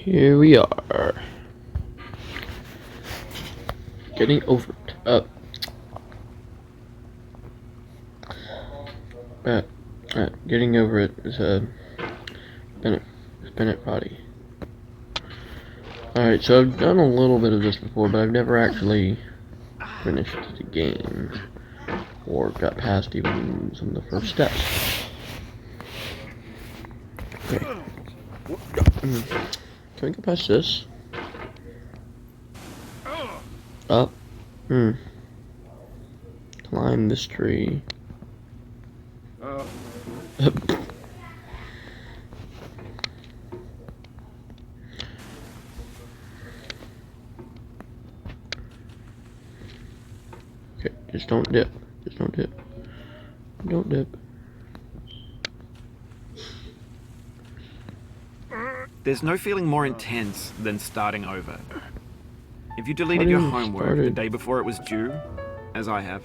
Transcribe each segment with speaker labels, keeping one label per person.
Speaker 1: Here we are. Getting over it. Getting over it is Bennett body. Alright, so I've done a little bit of this before, but I've never actually finished the game or got past even some of the first steps. Okay. Can we go past this? Up. Climb this tree. Okay, just don't dip. Just don't dip. Don't dip.
Speaker 2: There's no feeling more intense than starting over. If you deleted your homework the day before it was due, as I have,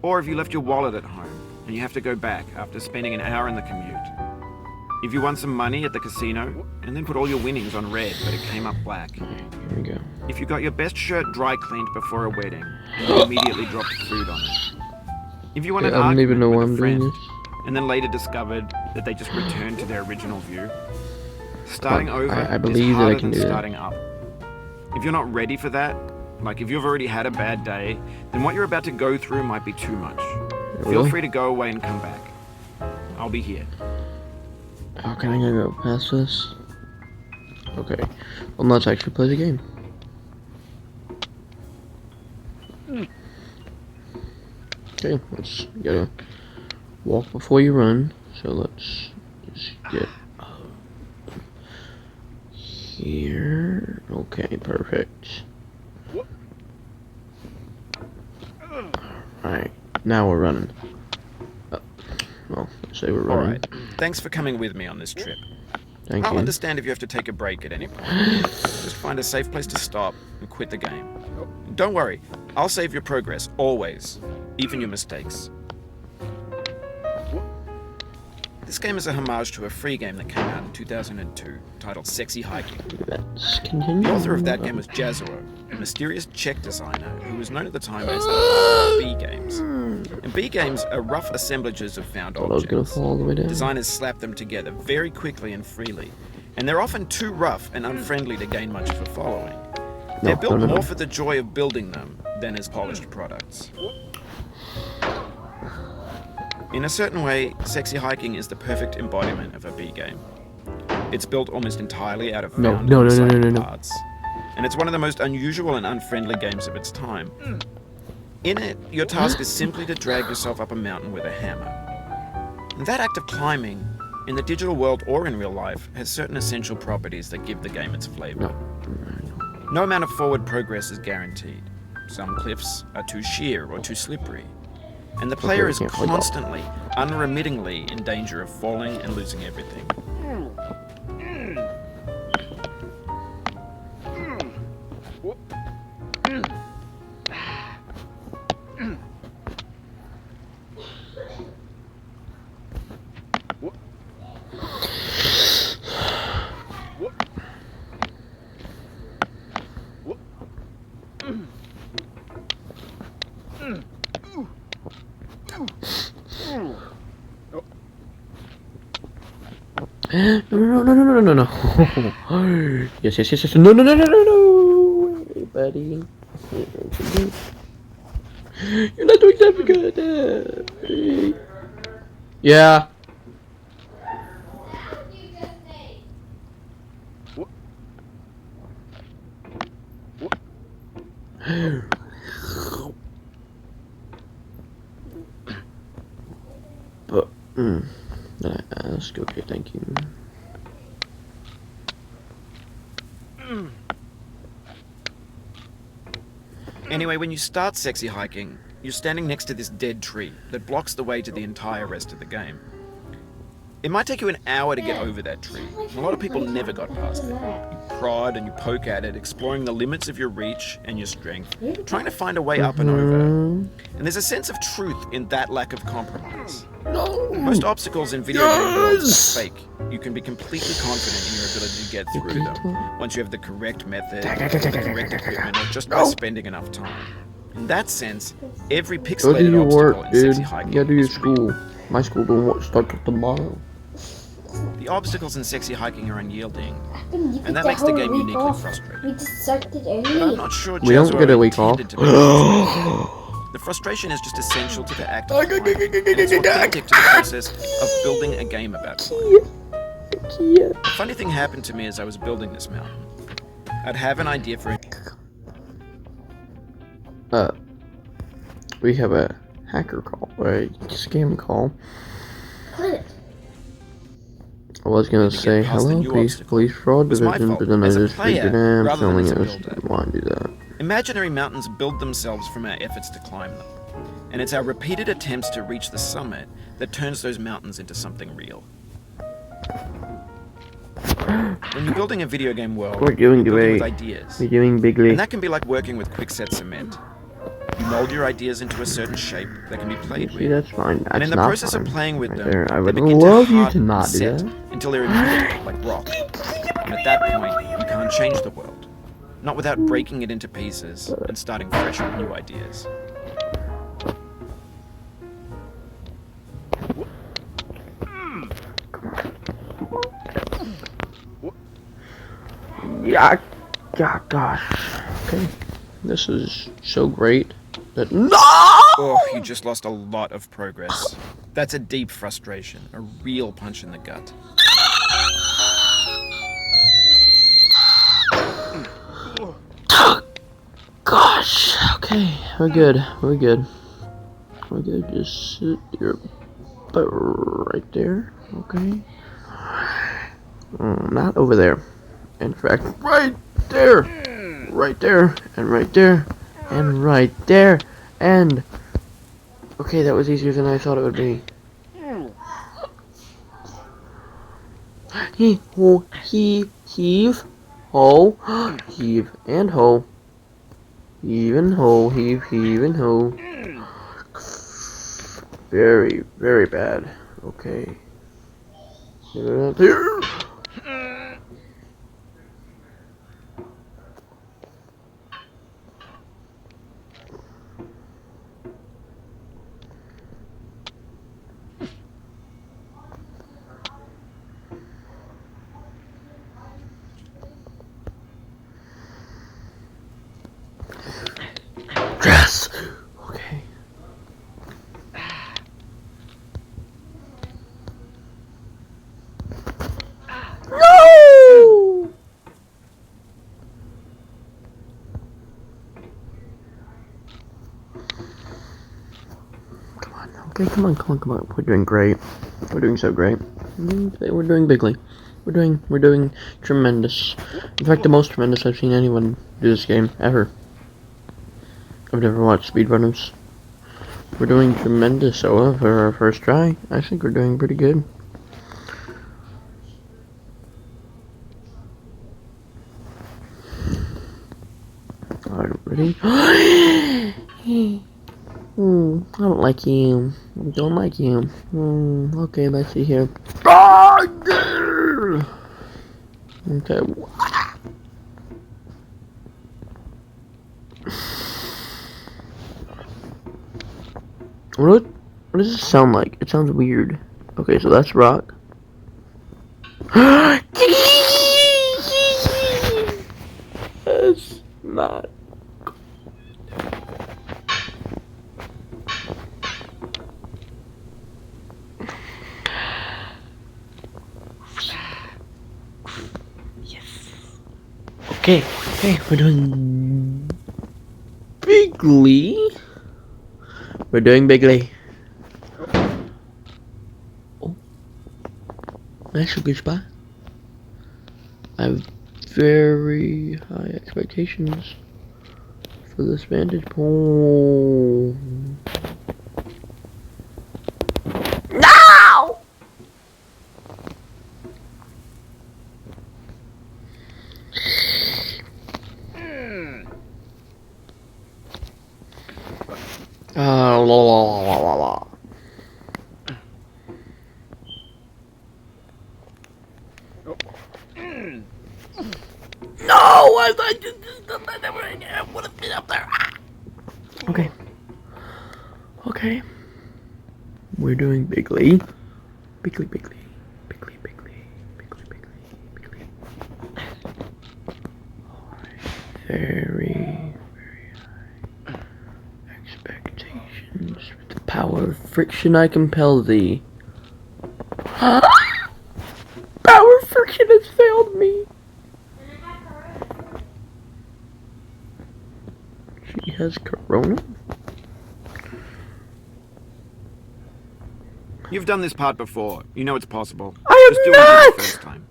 Speaker 2: or if you left your wallet at home and you have to go back after spending an hour in the commute. If you won some money at the casino and then put all your winnings on red but it came up black.
Speaker 1: Here we go.
Speaker 2: If you got your best shirt dry cleaned before a wedding and you immediately dropped food on it. If you won an argument with a friend and then later discovered that they just returned to their original view. Starting over is harder than starting up. If you're not ready for that, like if you've already had a bad day, then what you're about to go through might be too much. Feel free to go away and come back. I'll be here.
Speaker 1: How can I go past this? Okay, well let's actually play the game. Okay, let's gotta walk before you run. So let's just get here. Okay, perfect. Alright, now we're running. Well, let's say we're running.
Speaker 2: Alright, thanks for coming with me on this trip.
Speaker 1: Thank you.
Speaker 2: I'll understand if you have to take a break at any point. Just find a safe place to stop and quit the game. Don't worry, I'll save your progress, always. Even your mistakes. This game is a homage to a free game that came out in 2002, titled Sexy Hiking.
Speaker 1: Let's continue.
Speaker 2: The author of that game was Jazero, a mysterious Czech designer who was known at the time as the B games. And B games are rough assemblages of found objects. Designers slap them together very quickly and freely, and they're often too rough and unfriendly to gain much of a following. They're built more for the joy of building them than as polished products. In a certain way, Sexy Hiking is the perfect embodiment of a B game. It's built almost entirely out of found parts, and it's one of the most unusual and unfriendly games of its time. In it, your task is simply to drag yourself up a mountain with a hammer. And that act of climbing, in the digital world or in real life, has certain essential properties that give the game its flavor. No amount of forward progress is guaranteed. Some cliffs are too sheer or too slippery. And the player is constantly, unremittingly in danger of falling and losing everything.
Speaker 1: No. Yes. No. Hey, buddy. You're not doing that good. Yeah. But, let's go. Okay, thank you.
Speaker 2: Anyway, when you start Sexy Hiking, you're standing next to this dead tree that blocks the way to the entire rest of the game. It might take you an hour to get over that tree. A lot of people never got past it. You prod and you poke at it, exploring the limits of your reach and your strength, trying to find a way up and over. And there's a sense of truth in that lack of compromise. Most obstacles in video game worlds are fake. You can be completely confident in your ability to get through them once you have the correct method, the correct equipment, or just by spending enough time. In that sense, every
Speaker 1: Go do
Speaker 2: pixelated
Speaker 1: your
Speaker 2: obstacle
Speaker 1: work,
Speaker 2: in
Speaker 1: dude.
Speaker 2: Sexy
Speaker 1: You
Speaker 2: Hiking
Speaker 1: gotta do your
Speaker 2: is real.
Speaker 1: school. My school don't start till tomorrow.
Speaker 2: The obstacles in Sexy Hiking are unyielding,
Speaker 3: And
Speaker 2: that makes the game uniquely frustrating.
Speaker 3: We just started
Speaker 2: but I'm
Speaker 3: early.
Speaker 2: not sure
Speaker 1: We don't
Speaker 2: Jazzo
Speaker 1: get a week off.
Speaker 2: intended to be the frustration is just essential to the act of playing, and it's authentic to the process of building a game about playing. A funny thing happened to me as I was building this mountain. I'd have an idea for
Speaker 1: We have a hacker call, or a scam call.
Speaker 3: Planet.
Speaker 1: I was gonna
Speaker 2: to get
Speaker 1: say,
Speaker 2: past the
Speaker 1: hello,
Speaker 2: new
Speaker 1: police
Speaker 2: obstacle.
Speaker 1: fraud
Speaker 2: It was my
Speaker 1: division,
Speaker 2: fault,
Speaker 1: but then I
Speaker 2: as a
Speaker 1: just
Speaker 2: player,
Speaker 1: figured, I'm
Speaker 2: rather than
Speaker 1: telling
Speaker 2: as a
Speaker 1: us,
Speaker 2: builder.
Speaker 1: didn't want to do that.
Speaker 2: Imaginary mountains build themselves from our efforts to climb them. And it's our repeated attempts to reach the summit that turns those mountains into something real. When you're building a video game world,
Speaker 1: We're doing
Speaker 2: you're building with
Speaker 1: great.
Speaker 2: ideas.
Speaker 1: We're doing bigly.
Speaker 2: And that can be like working with quickset cement. You mold your ideas into a certain shape that can be played
Speaker 1: See,
Speaker 2: with.
Speaker 1: that's fine. That's
Speaker 2: And in the
Speaker 1: not
Speaker 2: process
Speaker 1: fine.
Speaker 2: of playing with
Speaker 1: Right
Speaker 2: them,
Speaker 1: there. I
Speaker 2: they
Speaker 1: would
Speaker 2: begin
Speaker 1: love you to
Speaker 2: harden
Speaker 1: not
Speaker 2: and
Speaker 1: do
Speaker 2: set
Speaker 1: that.
Speaker 2: until they're immutable, like rock. And at that point, you can't change the world. Not without breaking it into pieces and starting fresh with new ideas.
Speaker 1: Yeah, gosh. Okay. This is so great that no!
Speaker 2: Oh, you just lost a lot of progress. That's a deep frustration, a real punch in the gut.
Speaker 1: Gosh. Okay, we're good. We're good. We're good. Just sit your butt right there. Okay. Not over there. In fact, right there. Right there. And right there. And right there. And okay, that was easier than I thought it would be. Heave, heave, ho, heave and ho. Heave and ho, heave and ho. Very, very bad. Okay. Get it up here. Yes. Okay. No! Come on. Okay, come on. We're doing great. We're doing so great. We're doing bigly. We're doing tremendous. In fact, the most tremendous I've seen anyone do this game ever. I've never watched speedrunners. We're doing tremendous, so for our first try, I think we're doing pretty good. Alright, ready? I don't like you. I don't like you. Okay, let's see here. Okay. What does this sound like? It sounds weird. Okay, so that's rock. That's not. Okay, we're doing bigly. We're doing bigly. Oh, that's a good spot. I have very high expectations for this vantage point. No! No! I would have been up there. Okay. Okay. We're doing bigly. Bigly, bigly. Bigly, bigly. Bigly, bigly. Bigly. Alright. Very, very high expectations. With the power of friction, I compel thee. Power of friction has failed me. She has corona?
Speaker 2: You've done this part before. You know it's possible.
Speaker 1: I
Speaker 2: Just
Speaker 1: have
Speaker 2: do
Speaker 1: not!
Speaker 2: it the first time.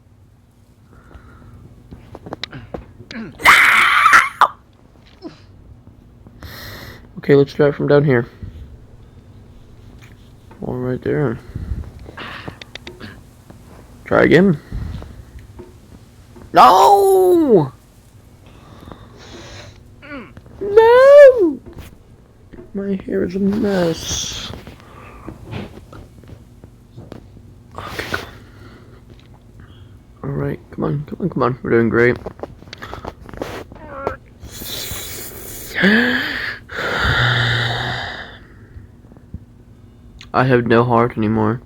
Speaker 1: Okay, let's try it from down here. All right there. Try again. No! No! My hair is a mess. Okay, come on. Alright, come on, come on, come on. We're doing great. I have no heart anymore.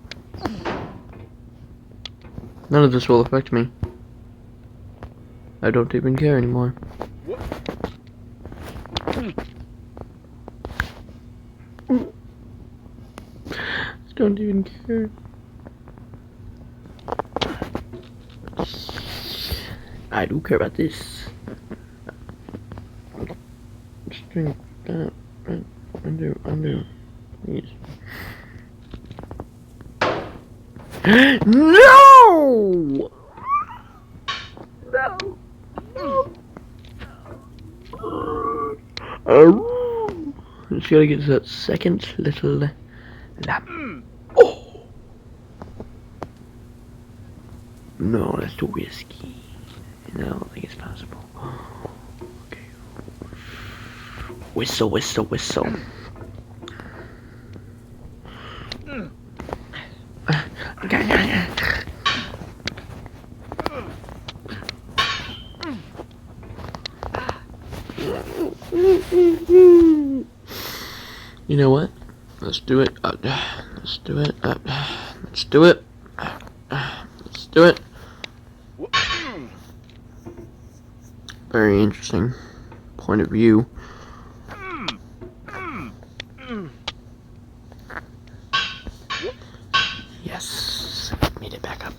Speaker 1: None of this will affect me. I don't even care anymore. I don't even care. I do care about this. Just drink that. Undo. Please. No! Just gotta get to that second little lap. Oh! No, that's too risky. No, I don't think it's possible. Okay. Whistle, whistle, whistle. You know what? Let's do it. Let's do it. Let's do it. Let's do it. Very interesting point of view. Yes, made it back up.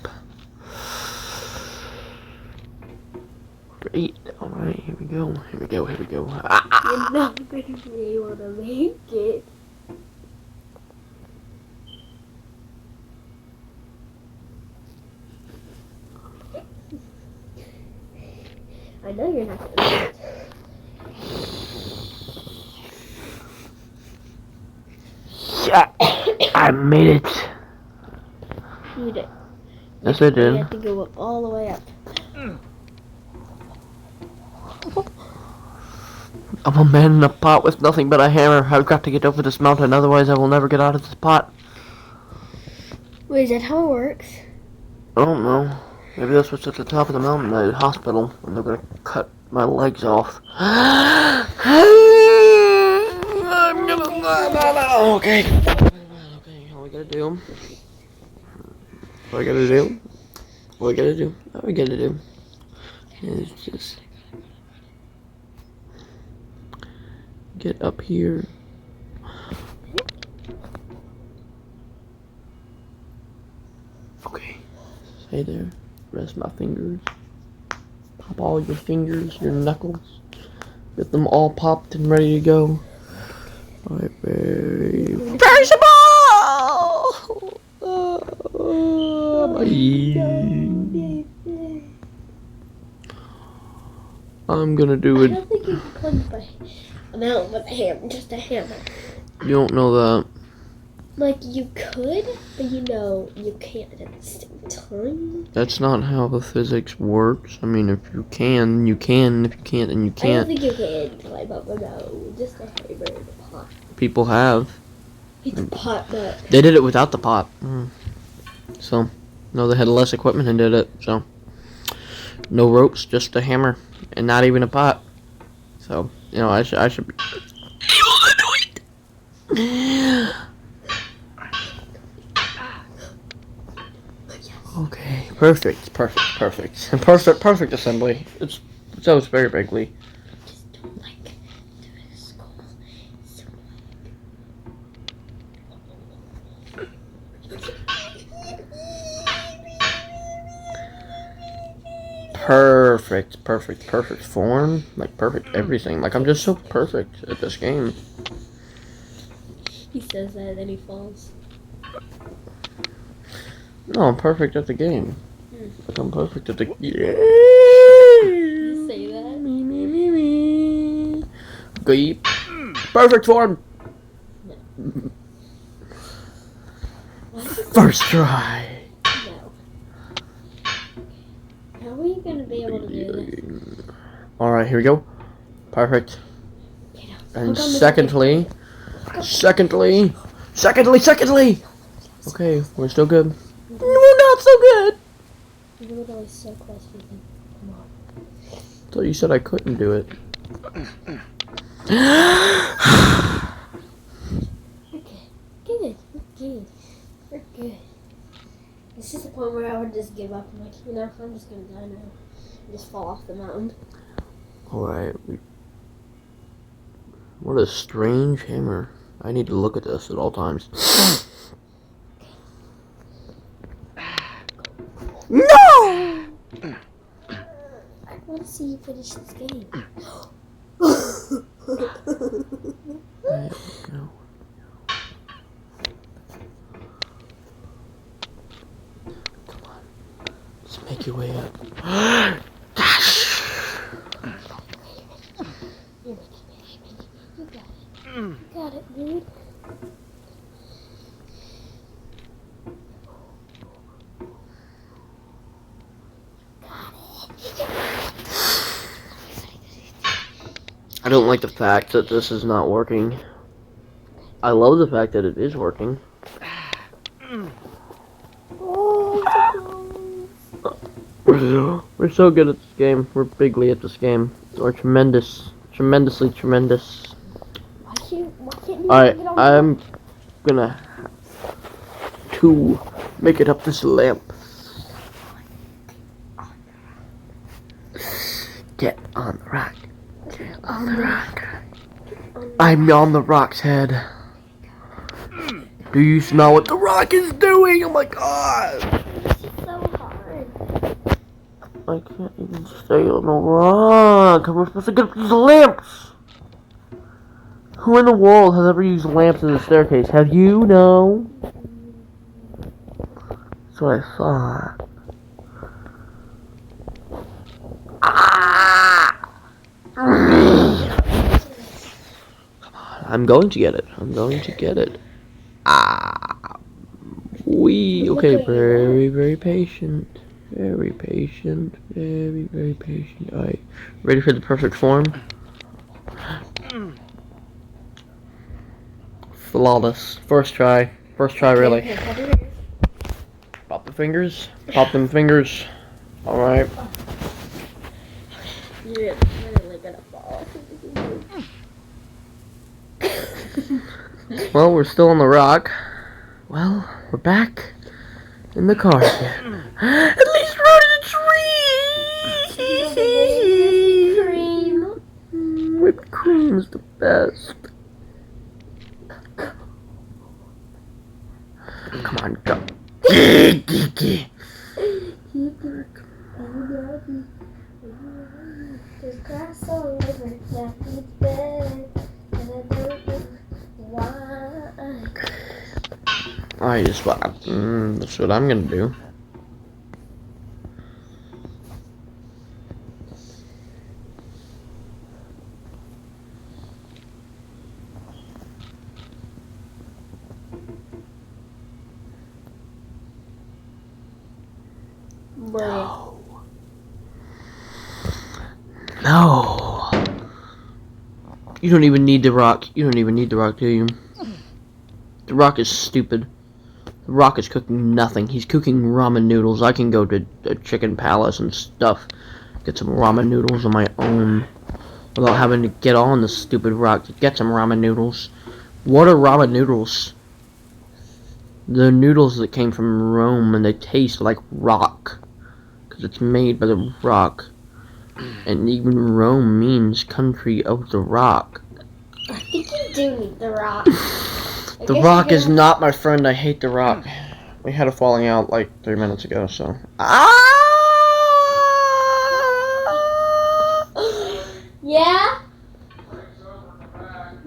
Speaker 1: Great. All right, here we go. Here we go. Here we go.
Speaker 3: You're not going to be able to make it. I know you're not going to make it.
Speaker 1: Yeah, I made it.
Speaker 3: You did.
Speaker 1: Yes, I
Speaker 3: You
Speaker 1: did.
Speaker 3: have to go up all the way up.
Speaker 1: I'm a man in a pot with nothing but a hammer. I've got to get over this mountain, otherwise I will never get out of this pot.
Speaker 3: Wait, is that how it works?
Speaker 1: I don't know. Maybe that's what's at the top of the mountain, the hospital, and they're gonna cut my legs off. I'm gonna... Okay. Okay, all we gotta do... What I gotta do? What I gotta do? What we gotta do? Is just... get up here. Okay. Stay there. Rest my fingers. Pop all your fingers, your knuckles. Get them all popped and ready to go. Alright, first of all! Bye. I'm gonna do
Speaker 3: I
Speaker 1: it.
Speaker 3: don't think you can punch by a mountain with a hammer, just a hammer.
Speaker 1: You don't know that.
Speaker 3: Like, you could, but you know you can't at the same time.
Speaker 1: That's not how the physics works. I mean, if you can, you can. If you can't, then you
Speaker 3: I don't
Speaker 1: can't.
Speaker 3: think you can climb up a mountain, just a hammer in the pot.
Speaker 1: People have.
Speaker 3: It's a pot, but
Speaker 1: They did it without the pot. So, no, they had less equipment and did it. So, no ropes, just a hammer, and not even a pot. So, you know, I should be able to do it. Okay, perfect assembly. That was very bigly.
Speaker 3: just don't like do this school. So
Speaker 1: Perfect form, like perfect everything. Like I'm just so perfect at this game.
Speaker 3: he says that, then he falls.
Speaker 1: No, I'm perfect at the game. Like I'm perfect at the
Speaker 3: You say that?
Speaker 1: me. Beep. Perfect form. First try.
Speaker 3: No. How are you gonna be able to do this?
Speaker 1: All right, here we go. Perfect.
Speaker 3: Okay, now,
Speaker 1: And
Speaker 3: hook on the
Speaker 1: secondly. Okay, we're still good. We're not so good.
Speaker 3: You're literally so close, Ethan. Come on.
Speaker 1: I thought you said I couldn't do it.
Speaker 3: We're good. Good. We're good. We're good. This is the point where I would just give up. I'm like, you know, I'm just gonna die now. And just fall off the mountain.
Speaker 1: Alright. What a strange hammer. I need to look at this at all times. No!
Speaker 3: I want to see you finish this game.
Speaker 1: There we go. Come on. Let's make your way up.
Speaker 3: You got it, dude.
Speaker 1: I don't like the fact that this is not working. I love the fact that it is working. We're so good at this game. We're bigly at this game. We're tremendous. Tremendously tremendous.
Speaker 3: Why can't you
Speaker 1: Alright,
Speaker 3: get on
Speaker 1: I'm gonna have to make it up this lamp. Get on the rock. Get on the rock. I'm on the rock's head. Do you smell what the rock is doing? Oh my god!
Speaker 3: This is so hard.
Speaker 1: I can't even stay on the rock. We're supposed to get up these lamps. Who in the world has ever used lamps as a staircase? Have you? No. That's what I thought. I'm going to get it. I'm going to get it. Okay, very patient. Very patient. Very patient. Alright. Ready for the perfect form? Flawless. First try. First try, really. Pop the fingers. Pop them fingers. Alright.
Speaker 3: You're literally gonna fall.
Speaker 1: Well, we're still on the rock. Well, we're back in the car again. At least we're in a tree!
Speaker 3: Cream.
Speaker 1: Whipped cream's the best. Come on, go.
Speaker 3: There's grass all over Jackie's bed, and I don't know why.
Speaker 1: Alright, that's what I'm gonna do.
Speaker 3: Bro.
Speaker 1: No. You don't even need the rock. You don't even need the rock, do you? The Rock is stupid. The Rock is cooking nothing. He's cooking ramen noodles. I can go to a chicken palace and stuff. Get some ramen noodles on my own. Without having to get on the stupid Rock to get some ramen noodles. What are ramen noodles? The noodles that came from Rome and they taste like rock. Because it's made by the Rock. And even Rome means country of the Rock.
Speaker 3: I think you do need the Rock.
Speaker 1: The Rock is not my friend. I hate The Rock. We had a falling out like 3 minutes ago, so.
Speaker 3: Yeah?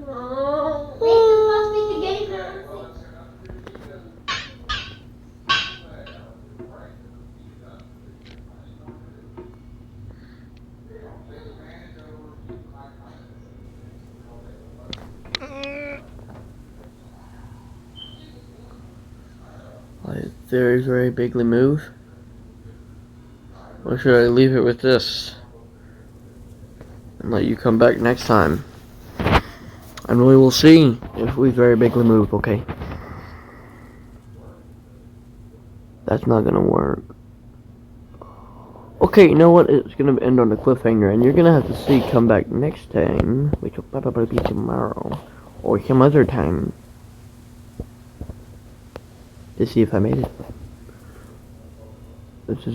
Speaker 3: Oh, wait,
Speaker 1: Very, very bigly move. Or should I leave it with this? And let you come back next time. And we will see if we very bigly move, okay? That's not gonna work. Okay, you know what? It's gonna end on a cliffhanger, and you're gonna have to see come back next time, which will probably be tomorrow, or some other time, to see if I made it. This is